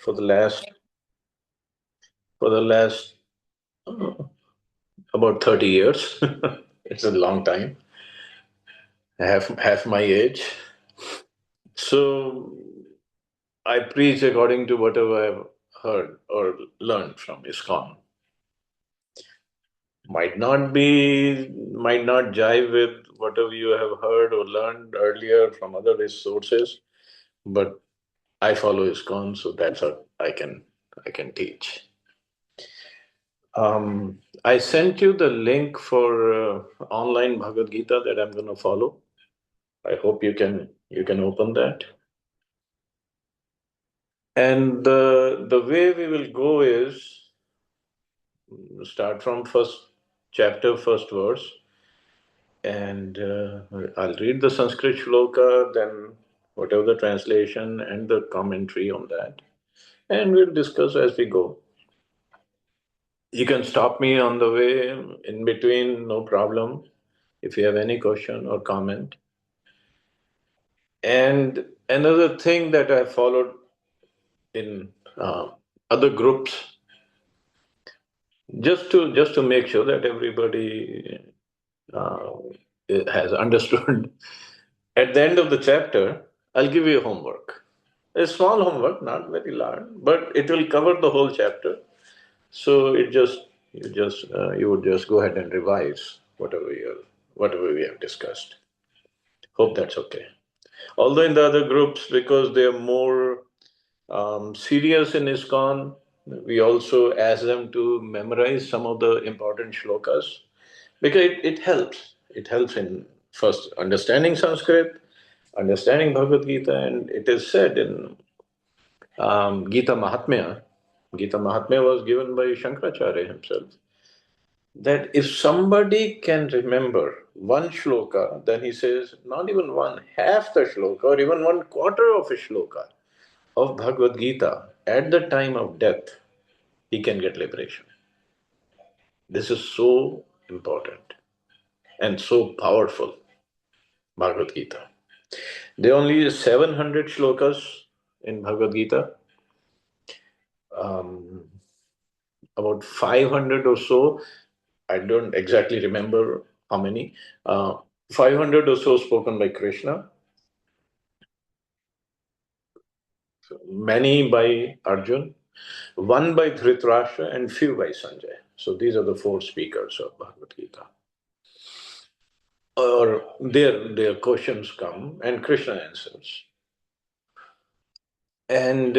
for the last uh, about 30 years. It's a long time, half my age. So I preach according to whatever I've heard or learned from ISKCON. Might not jive with whatever you have heard or learned earlier from other resources, but I follow ISKCON, so that's what I can teach. I sent you the link for online Bhagavad Gita that I'm going to follow. I hope you can open that. And the way we will go is start from first chapter, first verse, and I'll read the Sanskrit shloka, then whatever the translation and the commentary on that, and we'll discuss as we go. You can stop me on the way in between, no problem, if you have any question or comment. And another thing that I followed in other groups, just to make sure that everybody uh, has understood. At the end of the chapter, I'll give you homework. A small homework, not very large, but it will cover the whole chapter. So you would just go ahead and revise whatever we have discussed. Hope that's okay. Although in the other groups, because they are more serious in ISKCON, we also ask them to memorize some of the important shlokas because it helps. It helps in first understanding Sanskrit, understanding Bhagavad Gita, and it is said in Gita Mahatmya. Gita Mahatmya was given by Shankaracharya himself. That if somebody can remember one shloka, then he says not even one half the shloka or even one quarter of a shloka of Bhagavad Gita at the time of death, he can get liberation. This is so important and so powerful, Bhagavad Gita. There are only 700 shlokas in Bhagavad Gita. Um, about 500 or so, I don't exactly remember how many, 500 or so spoken by Krishna, many by Arjun, one by Dhritarashtra, and few by Sanjay. So these are the four speakers of Bhagavad Gita. Or their questions come and Krishna answers. And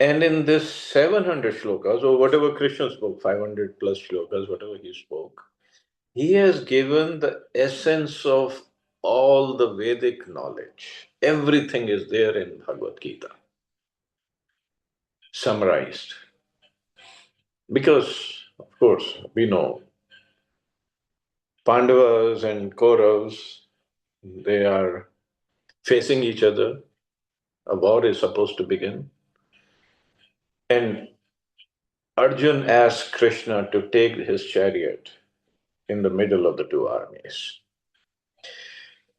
in this 700 shlokas, or whatever Krishna spoke, 500 plus shlokas, whatever he spoke, he has given the essence of all the Vedic knowledge. Everything is there in Bhagavad Gita, summarized. Because, of course, we know Pandavas and Kauravas, they are facing each other. A war is supposed to begin. And Arjun asked Krishna to take his chariot in the middle of the two armies.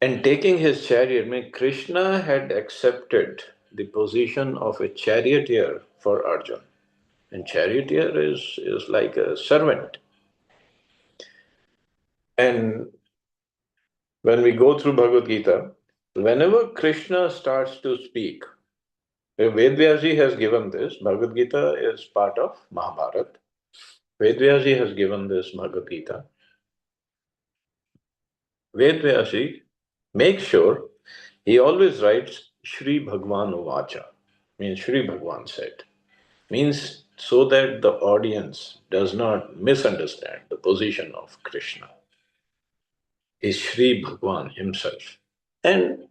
And taking his chariot, Krishna had accepted the position of a charioteer for Arjun. And charioteer is like a servant. And when we go through Bhagavad Gita, whenever Krishna starts to speak, Vedvyasi has given this. Bhagavad Gita is part of Mahabharata. Vedvyasi has given this Bhagavad Gita. Vedvyasi makes sure he always writes Shri Bhagwan Uvacha, means Shri Bhagwan said. Means so that the audience does not misunderstand the position of Krishna. Is Shri Bhagwan himself. And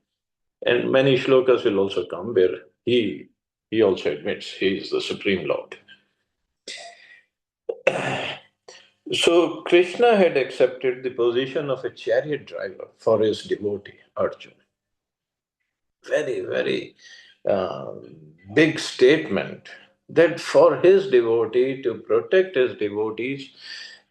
many shlokas will also come where he also admits he is the Supreme Lord. So Krishna had accepted the position of a chariot driver for his devotee, Arjuna. Very, very big statement that for his devotee, to protect his devotees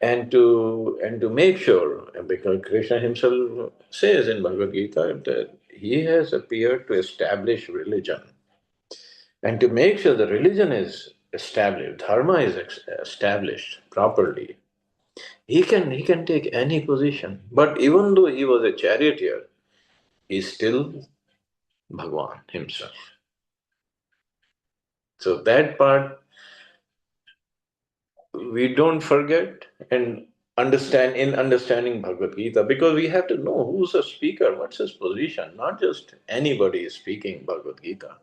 and to make sure, because Krishna himself says in Bhagavad Gita that he has appeared to establish religion. And to make sure the religion is established, dharma is established properly, he can take any position. But even though he was a charioteer, he's still Bhagwan himself. So that part we don't forget and understand in understanding Bhagavad Gita, because we have to know who's the speaker, what's his position, not just anybody is speaking Bhagavad Gita.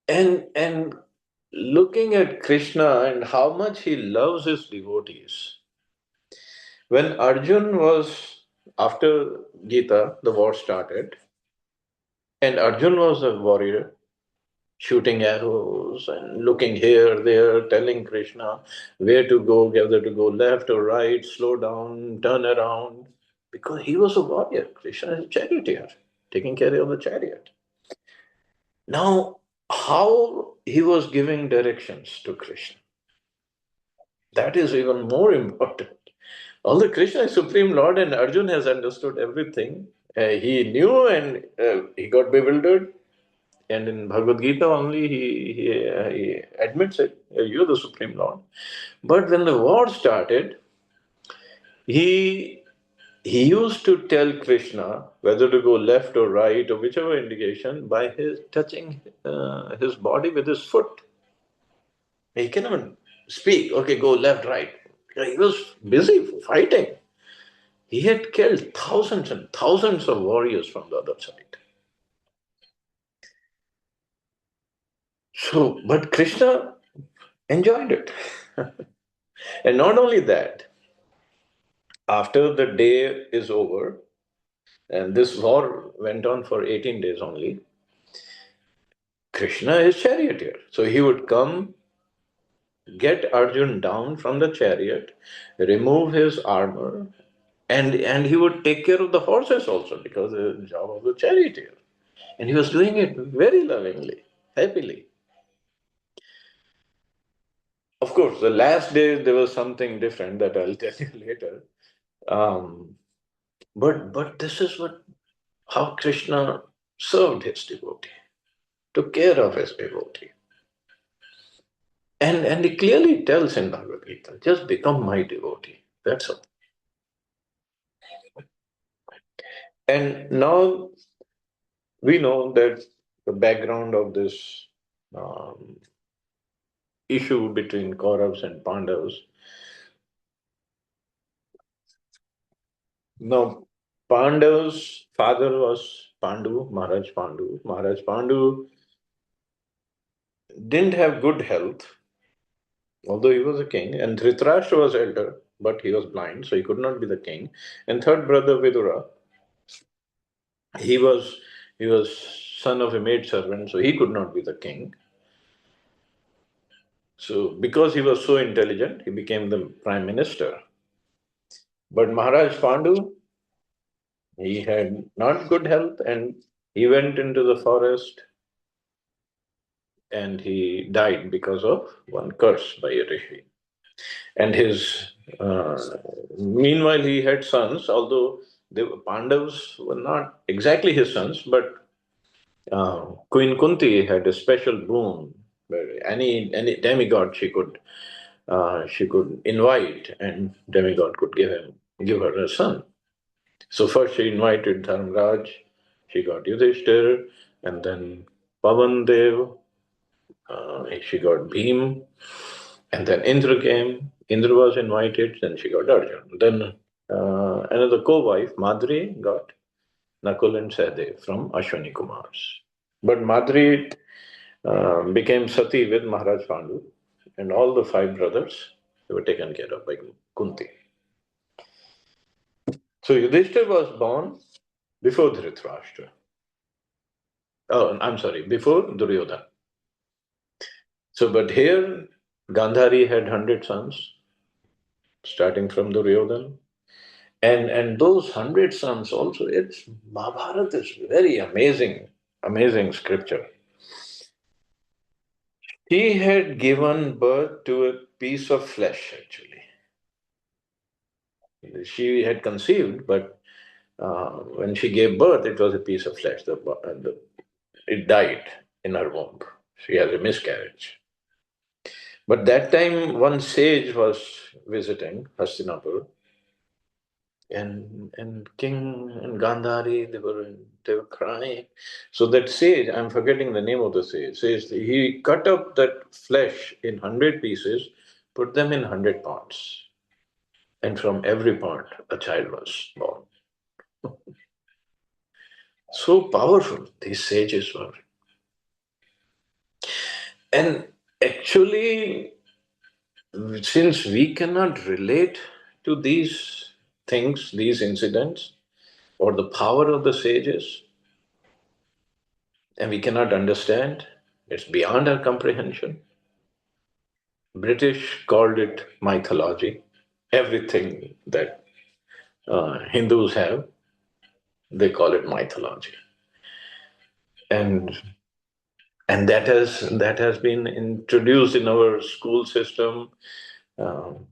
And looking at Krishna and how much he loves his devotees. When Arjun was, after Gita, the war started, and Arjun was a warrior, shooting arrows and looking here, there, telling Krishna where to go, whether to go left or right, slow down, turn around, because he was a warrior. Krishna is a charioteer, taking care of the chariot. Now, how he was giving directions to Krishna, that is even more important. Although Krishna is Supreme Lord and Arjun has understood everything, he knew and he got bewildered. And in Bhagavad Gita only he admits it, you're the Supreme Lord. But when the war started, he he used to tell Krishna whether to go left or right or whichever indication by his touching his body with his foot. He cannot speak, okay, go left, right. He was busy fighting. He had killed thousands and thousands of warriors from the other side. So, but Krishna enjoyed it. And not only that, after the day is over, and this war went on for 18 days only, Krishna is charioteer. So he would come, get Arjun down from the chariot, remove his armor, and he would take care of the horses also, because the job of the charioteer. And he was doing it very lovingly, happily. Of course, the last day there was something different that I'll tell you later. Um, but this is what how Krishna served his devotee, took care of his devotee. And he clearly tells in Bhagavad Gita, just become my devotee. That's all. And now we know that the background of this um, issue between Kauravas and Pandavas. Now, Pandavas' father was Pandu, Maharaj Pandu. Maharaj Pandu didn't have good health, although he was a king, and Dhritarashtra was elder, but he was blind, so he could not be the king. And third brother Vidura, he was he was son of a maid servant, so he could not be the king. So because he was so intelligent, he became the prime minister. But Maharaj Pandu, he had not good health, and he went into the forest and he died because of one curse by a rishi. And his meanwhile he had sons, although the Pandavas were not exactly his sons, but Queen Kunti had a special boon where any demigod she could invite, and demigod could give her a son. So first she invited Dharmraj, she got Yudhishthir, and then Pavan Dev, she got Bhim, and then Indra came. Indra was invited, then she got Arjun. Then another co-wife, Madri, got Nakul and Sahadev from Ashwani Kumars. But Madri became Sati with Maharaj Pandu, and all the five brothers they were taken care of by Kunti. So Yudhishthir was born before Dhritarashtra. Oh, I'm sorry, before Duryodhana. So, but here Gandhari had 100 sons, starting from Duryodhana. And those 100 sons also, it's Mahabharata is very amazing scripture. He had given birth to a piece of flesh, actually. She had conceived, but When she gave birth, it was a piece of flesh. It died in her womb. She has a miscarriage. But that time, one sage was visiting Hastinapur, and King and Gandhari, they were crying. So that sage, I'm forgetting the name of the sage, says he cut up that flesh in 100 pieces, put them in 100 pots, and from every pot a child was born. So powerful these sages were. And actually, since we cannot relate to these things, these incidents, or the power of the sages, and we cannot understand, it's beyond our comprehension. British called it mythology. Everything that Hindus have, they call it mythology. And that has been introduced in our school system. Um,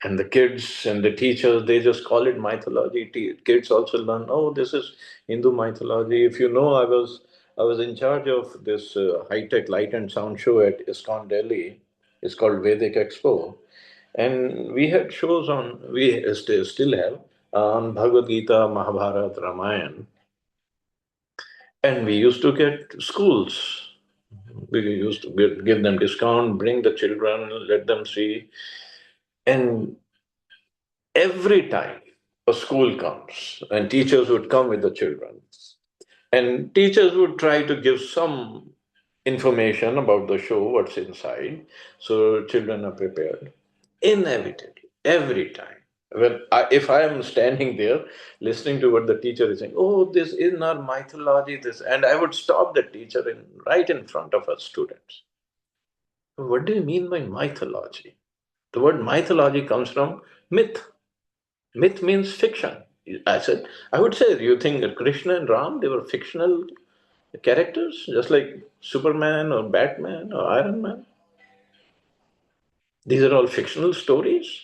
and the kids and the teachers, they just call it mythology. Kids also learn, oh, this is Hindu mythology. If you know, I was in charge of this high-tech light and sound show at ISKCON Delhi. It's called Vedic Expo, and we had shows on, we still have, on Bhagavad Gita, Mahabharata, Ramayana, and we used to get schools. We used to give them discount, bring the children, let them see. And every time a school comes, and teachers would come with the children, and teachers would try to give some information about the show, what's inside, so children are prepared. Inevitably, every time. If I am standing there listening to what the teacher is saying, oh, this is not mythology, this, and I would stop the teacher right in front of us students. What do you mean by mythology? The word mythology comes from myth. Myth means fiction. I would say, you think that Krishna and Ram, they were fictional characters, just like Superman or Batman or Iron Man? These are all fictional stories.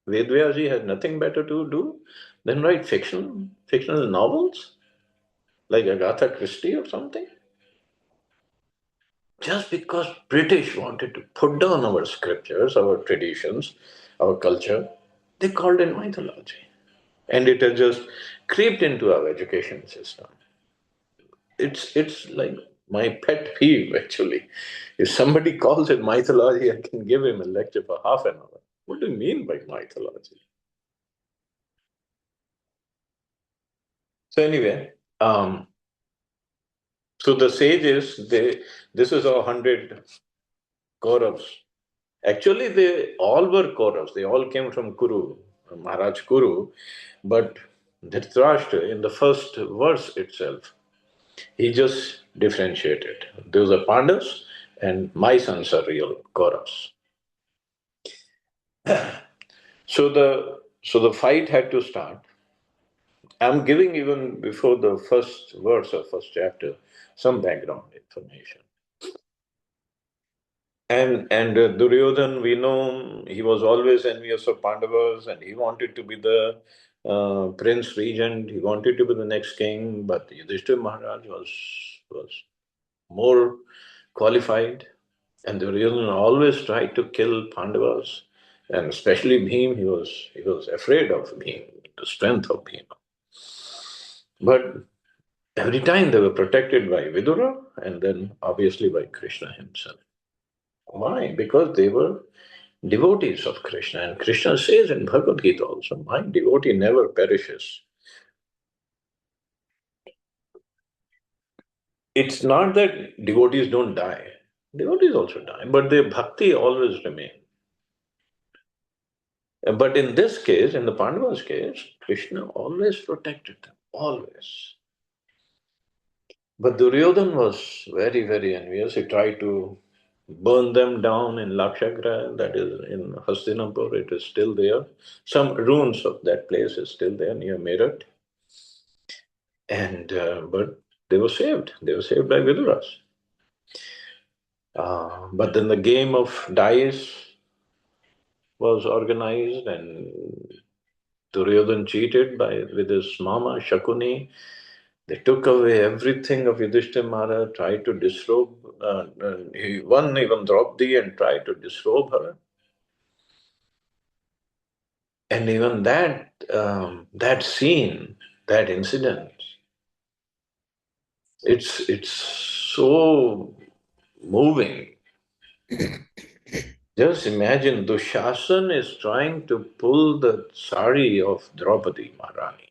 Vedvyaji has nothing better to do than write fictional novels, like Agatha Christie or something. Just because British wanted to put down our scriptures, our traditions, our culture, they called it mythology. And it has just creeped into our education system. It's like my pet peeve, actually. If somebody calls it mythology, I can give him a lecture for half an hour. What do you mean by mythology? So anyway, so the sages, this is 100 Kauravas. Actually, they all were Kauravas. They all came from Kuru, Maharaj Kuru. But Dhritarashtra, in the first verse itself, he just differentiated. Those are Pandavas, and my sons are real Kauravas. So the fight had to start. I'm giving, even before the first verse of first chapter, some background information. And Duryodhan, we know he was always envious of Pandavas, and he wanted to be the prince regent. He wanted to be the next king, but Yudhishthira Maharaj was more qualified, and Duryodhan always tried to kill Pandavas, and especially Bhim. He was afraid of Bhim, the strength of Bhim. But every time they were protected by Vidura, and then obviously by Krishna himself. Why? Because they were devotees of Krishna. And Krishna says in Bhagavad Gita also, my devotee never perishes. It's not that devotees don't die. Devotees also die, but their bhakti always remains. But in this case, in the Pandavas' case, Krishna always protected them, always. But Duryodhan was very, very envious. He tried to burn them down in Lakshagra, that is in Hastinapur, it is still there. Some ruins of that place is still there near Meerut. And but they were saved. They were saved by Viduras. But then the game of dice was organized, and Duryodhan cheated with his mama Shakuni. They took away everything of Yudhishthira Maharaj, tried to disrobe. One even Draupadi and tried to disrobe her. And even that scene, that incident, it's so moving. Just imagine Dushasan is trying to pull the sari of Draupadi Maharani.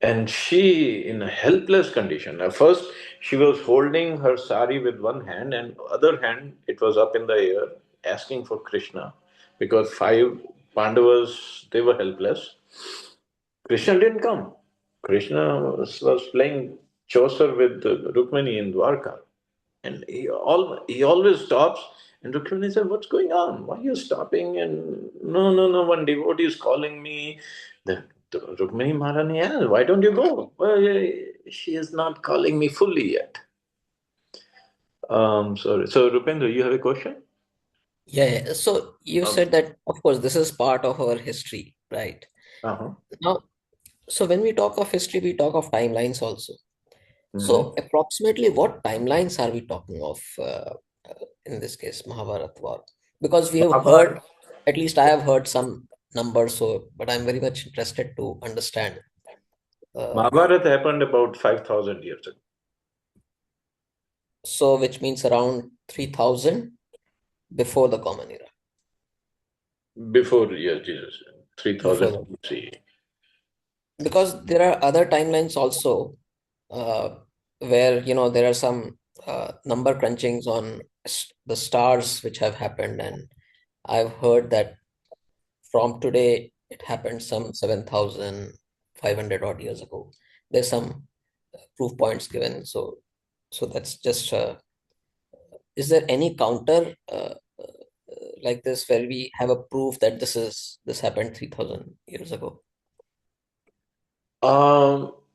And she, in a helpless condition. At first, she was holding her sari with one hand, and other hand, it was up in the air, asking for Krishna, because five Pandavas, they were helpless. Krishna didn't come. Krishna was playing Chaucer with Rukmini in Dwarka. And he always stops. And Rukmini said, "What's going on? Why are you stopping?" And no, no, no, one devotee is calling me. The Rukmini Maharani, yeah, why don't you go? Well, she is not calling me fully yet. Sorry. So, Rupendra, you have a question? Yeah. So you Um, said that, of course, this is part of our history, right? uh-huh. Now, so when we talk of history, we talk of timelines also. Hmm. So approximately what timelines are we talking of in this case, Mahabharata war? Because we have heard, Mahabharata, at least I have heard some numbers, so but I'm very much interested to understand. Uh, Mahabharata happened about 5,000 years ago, so which means around 3000 before the Common Era, before yes, Jesus, before 3,000 the, BC. because there are other timelines also where there are some number crunchings on the stars which have happened, and I've heard that from today it happened some 7500 odd years ago. There's some proof points given, so that's just is there any counter like this where we have a proof that this happened 3000 years ago?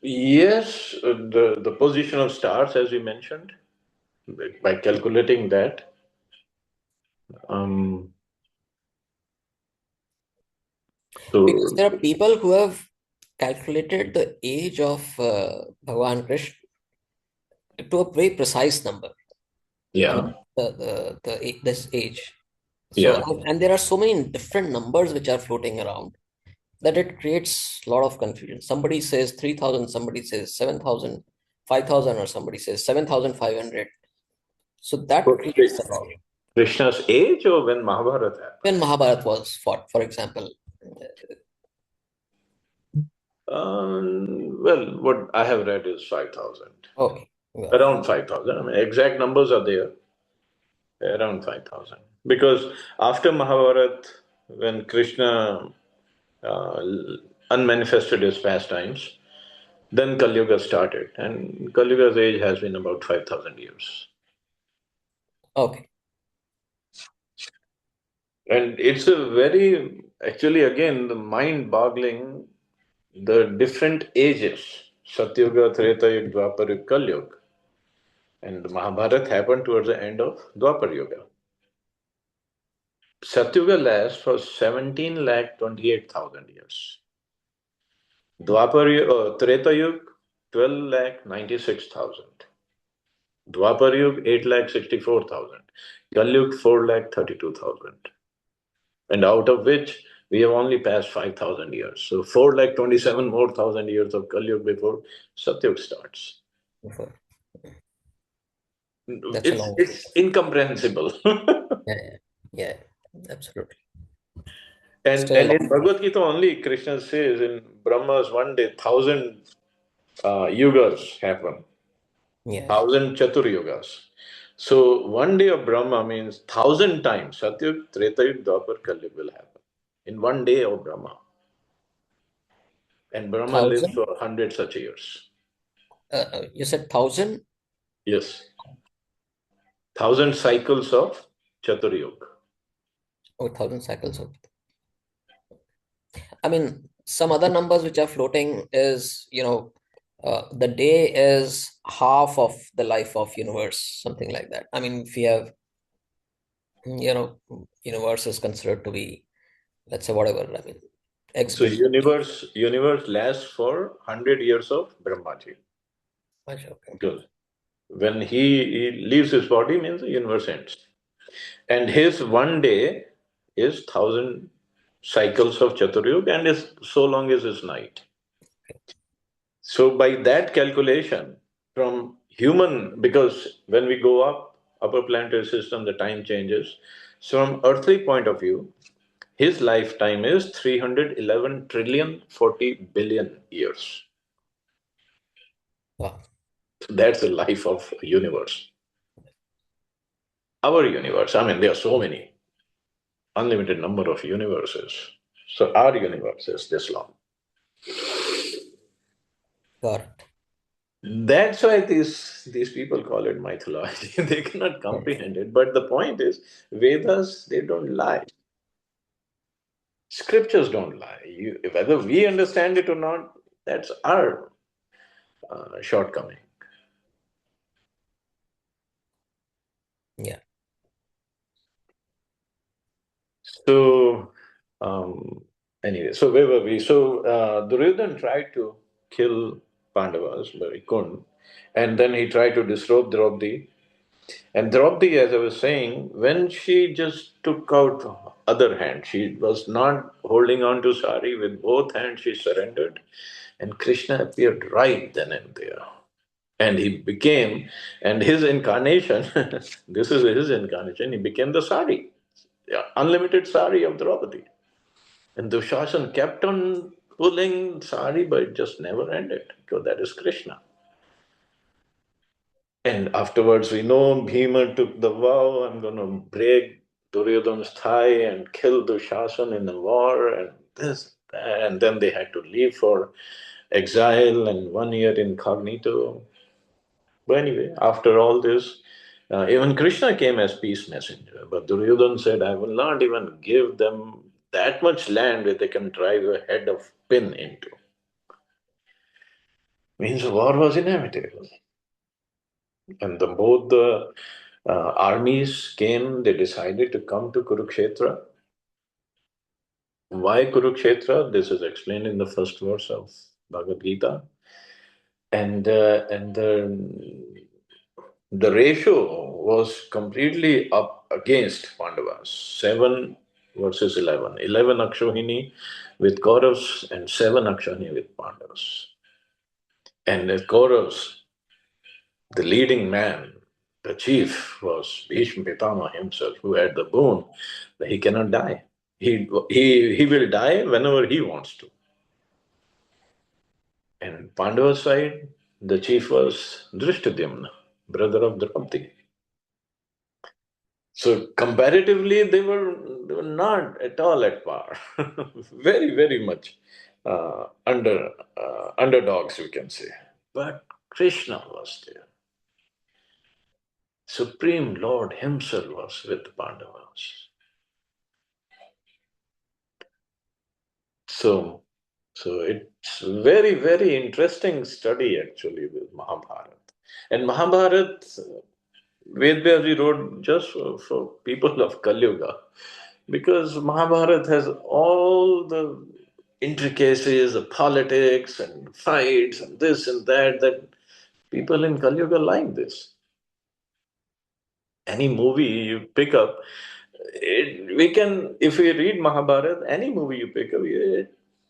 Yes, the position of stars, as we mentioned, by calculating that. Um, Because so there are people who have calculated the age of Bhagwan Krishna to a very precise number. I yeah, mean, this age. So, yeah. and there are so many different numbers which are floating around that it creates a lot of confusion. Somebody says 3000, somebody says 7000, 5000, or somebody says 7500. So that For creates a lot. Krishna's age or when Mahabharata happened? When Mahabharata was fought, for example. Well, what I have read is 5,000. Okay. Yeah. Around 5,000. I mean, exact numbers are there, around 5,000. Because after Mahabharata, when Krishna uh, unmanifested his pastimes, then Kali Yuga started. And Kali Yuga's age has been about 5,000 years. Okay. And it's a very, actually, again, the mind boggling, the different ages Satyuga, Treta Yuga, Dwapar Yuga, Kali Yuga. And the Mahabharata happened towards the end of Dwapar Yuga. Satyuga lasts for 17 lakh 28,000 years. Treta Yuga, 12 lakh 96,000. Dwapar Yuga, 8 lakh 64,000. Kali Yuga, 4 lakh 32,000. And out of which we have only passed 5,000 years. So 4 lakh 27 more thousand years of Kali Yuga before Satyuga starts. Before. That's a It's, long. it's incomprehensible. Yeah, yeah, yeah, absolutely. And Still a in long. Bhagavad Gita only, Krishna says in Brahma's one day, 1,000 yugas happen, Yeah, 1,000 Chatur yugas. So one day of Brahma means 1,000 times Satyug, Tretayug, Dwapar, Kalyug will happen in one day of Brahma. And Brahma lives 1000. for 100 such years. You said 1000 Yes, 1,000 cycles of Chatur Yuga. or 1000 cycles of. I mean, some other numbers which are floating is, the day is half of the life of universe, something like that. I mean, if we have, universe is considered to be, let's say, whatever. I mean, So Explain. universe lasts for 100 years of Brahmaji. Acha, okay. Because when he leaves his body means the universe ends. And his one day is 1,000 cycles of Chaturyug and is so long as his night. So by that calculation, from human, because when we go up, upper planetary system, the time changes. So from earthly point of view, his lifetime is 311 trillion 40 billion years. Wow. That's the life of a universe. Our universe, I mean, there are so many, unlimited number of universes. So our universe is this long. Got it. That's why these people call it mythology. They cannot comprehend it. But the point is, Vedas, they don't lie. Scriptures don't lie. Whether we understand it or not, that's our shortcoming. Yeah. So, um, anyway, so where were we? So, Duryodhan tried to kill Pandavas, but he couldn't. And then he tried to disrobe Draupadi. And Draupadi, as I was saying, when she just took out other hand, she was not holding on to sari with both hands, she surrendered. And Krishna appeared right then and there. And he became, and his incarnation, this is his incarnation, he became the sari, yeah, unlimited sari of Draupadi. And Dushasan kept on pulling sari, but it just never ended, because that is Krishna. And afterwards, we know Bhima took the vow, I'm going to break Duryodhana's thigh and kill Dushasan in the war, and this, that. And then they had to leave for exile and 1 year incognito. But anyway, after all this, even Krishna came as peace messenger. But Duryodhana said, I will not even give them that much land where they can drive a head of pin into. Means war was inevitable. And both the armies came, they decided to come to Kurukshetra. Why Kurukshetra? This is explained in the first verse of Bhagavad Gita. And the ratio was completely up against Pandavas. 7 versus 11. 11 Akshohini with Kauravas and 7 Akshohini with Pandavas. And the Kauravas, the leading man, the chief was Bhishma Pitama himself, who had the boon that he cannot die. He will die whenever he wants to. And Pandava's side, the chief was Drishtadyumna, brother of Draupadi. So comparatively, they were not at all at par. Very, very much underdogs, we can say. But Krishna was there. Supreme Lord Himself was with the Pandavas. So, so it's very, very interesting study actually with Mahabharata. And Mahabharata, Vedvyaji wrote just for people of Kali Yuga, because Mahabharata has all the intricacies of politics and fights and this and that, that people in Kali Yuga like this. Any movie you pick up, we can, if we read Mahabharata, any movie you pick up,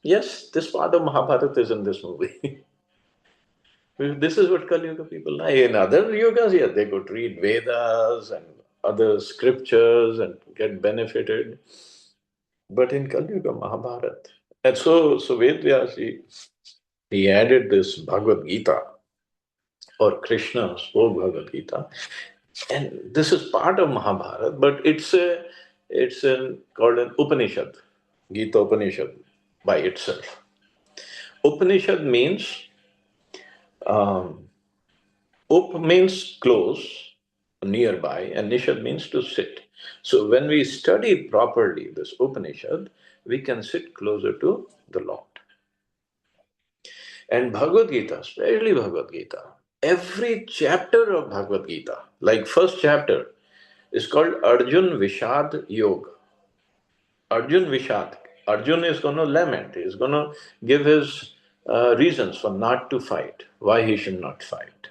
yes, this part of Mahabharata is in this movie. This is what Kali Yuga people like. In other yugas, yeah, they could read Vedas and other scriptures and get benefited. But in Kali Yuga, Mahabharata. And so Vedvyas, he added this Bhagavad Gita, or Krishna spoke Bhagavad Gita. And this is part of Mahabharata, but it's called an Upanishad, Gita Upanishad by itself. Upanishad means um, Up means close, nearby, and Nishad means to sit. So when we study properly this Upanishad, we can sit closer to the Lord. And Bhagavad Gita, especially Bhagavad Gita, every chapter of Bhagavad Gita, like first chapter, is called Arjun Vishad Yoga. Arjun Vishad. Arjun is going to lament. He's going to give his reasons for not to fight, why he should not fight.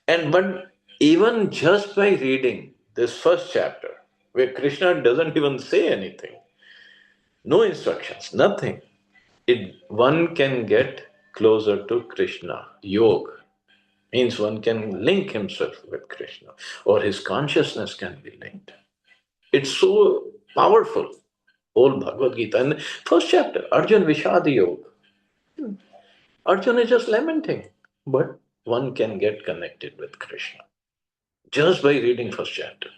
And but even just by reading this first chapter, where Krishna doesn't even say anything, no instructions, nothing, it one can get closer to Krishna. Yoga means one can link himself with Krishna, or his consciousness can be linked. It's so powerful. Whole Bhagavad Gita. And first chapter, Arjun Vishad Yoga. Arjun is just lamenting, but one can get connected with Krishna just by reading first chapter.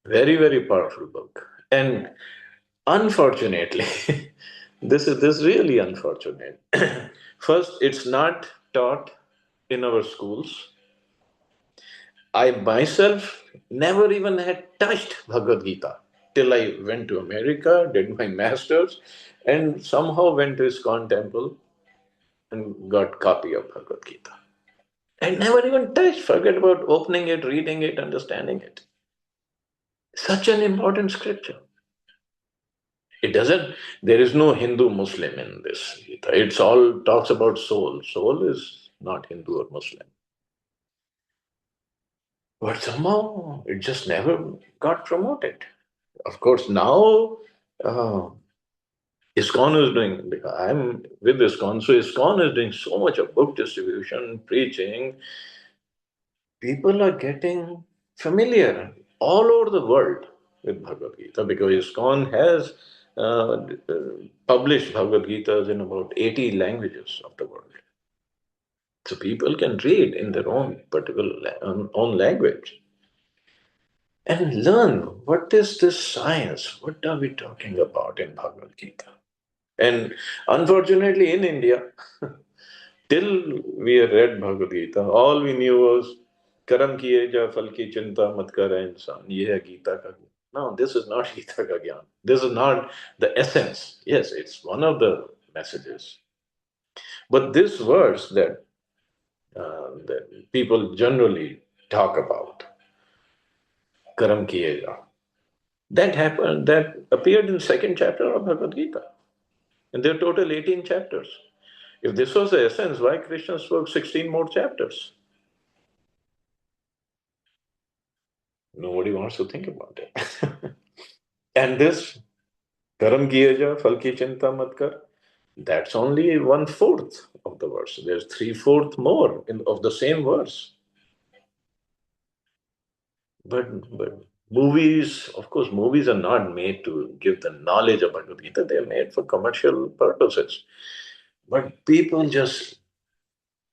Very, very powerful book. And unfortunately, this is really unfortunate. First, it's not taught in our schools. I myself never even had touched Bhagavad Gita till I went to America, did my masters, and somehow went to ISKCON temple and got copy of Bhagavad Gita. I never even touched, forget about opening it, reading it, understanding it. Such an important scripture. It doesn't, there is no Hindu Muslim in this Gita. It's all talks about soul. Soul is not Hindu or Muslim. But somehow it just never got promoted. Of course, now uh, ISKCON is doing, I'm with ISKCON, so ISKCON is doing so much of book distribution, preaching. People are getting familiar all over the world with Bhagavad Gita because ISKCON has published Bhagavad Gitas in about 80 languages of the world. So people can read in their own particular own language and learn what is this science, what are we talking about in Bhagavad Gita. And unfortunately, in India, till we read Bhagavad Gita, all we knew was कर्म किए जा फल की चिंता मत कर इंसान ये है गीता का ज्ञान. No, this is not Gita ka gyan. This is not the essence. Yes, it's one of the messages. But this verse that people generally talk about, कर्म किए जा, that happened, that appeared in second chapter of Bhagavad Gita. And there are total 18 chapters. If this was the essence, why Krishna spoke 16 more chapters? Nobody wants to think about it. And this, Karam kiye ja, phal ki chinta mat kar, that's only 1/4 of the verse. There's 3/4 more of the same verse. But movies, of course, movies are not made to give the knowledge of Bhagavad Gita, they're made for commercial purposes. But people just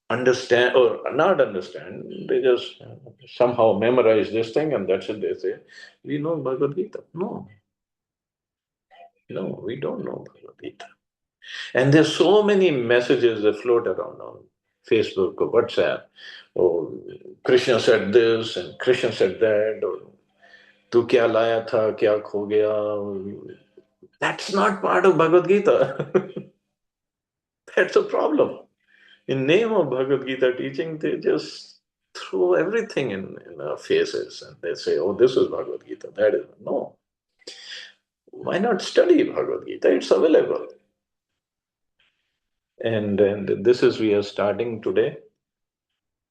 understand or not understand, they just somehow memorize this thing and that's it. They say, we know Bhagavad Gita. No, no, we don't know Bhagavad Gita. And there's so many messages that float around on Facebook or WhatsApp. Or Krishna said this and Krishna said that, or tu kya laya tha, kya kho gaya. That's not part of Bhagavad Gita. That's a problem. In name of Bhagavad Gita teaching, they just throw everything in our faces and they say, oh, this is Bhagavad Gita, that is. No. Why not study Bhagavad Gita? It's available. And this is, we are starting today.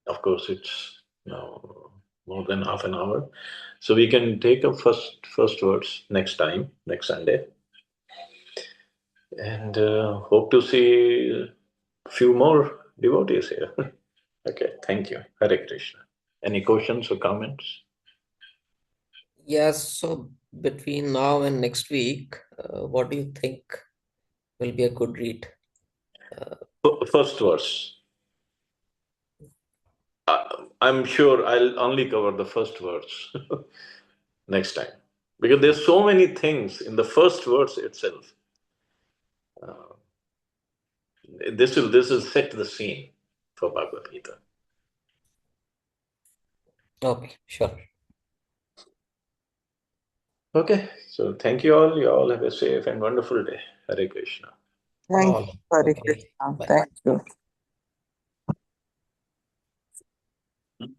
Of course, it's now more than half an hour. So we can take up first words next time, next Sunday. And hope to see a few more devotees here. Okay, thank you. Hare Krishna. Any questions or comments? Yes, so between now and next week, what do you think will be a good read? First verse. I'm sure I'll only cover the first verse next time because there's so many things in the first verse itself. Uh, this will set the scene for Bhagavad Gita. Okay, sure. Okay, so thank you all. You all have a safe and wonderful day. Hare Krishna. Thank All you, Hare okay. Krishna. Bye. Thank you.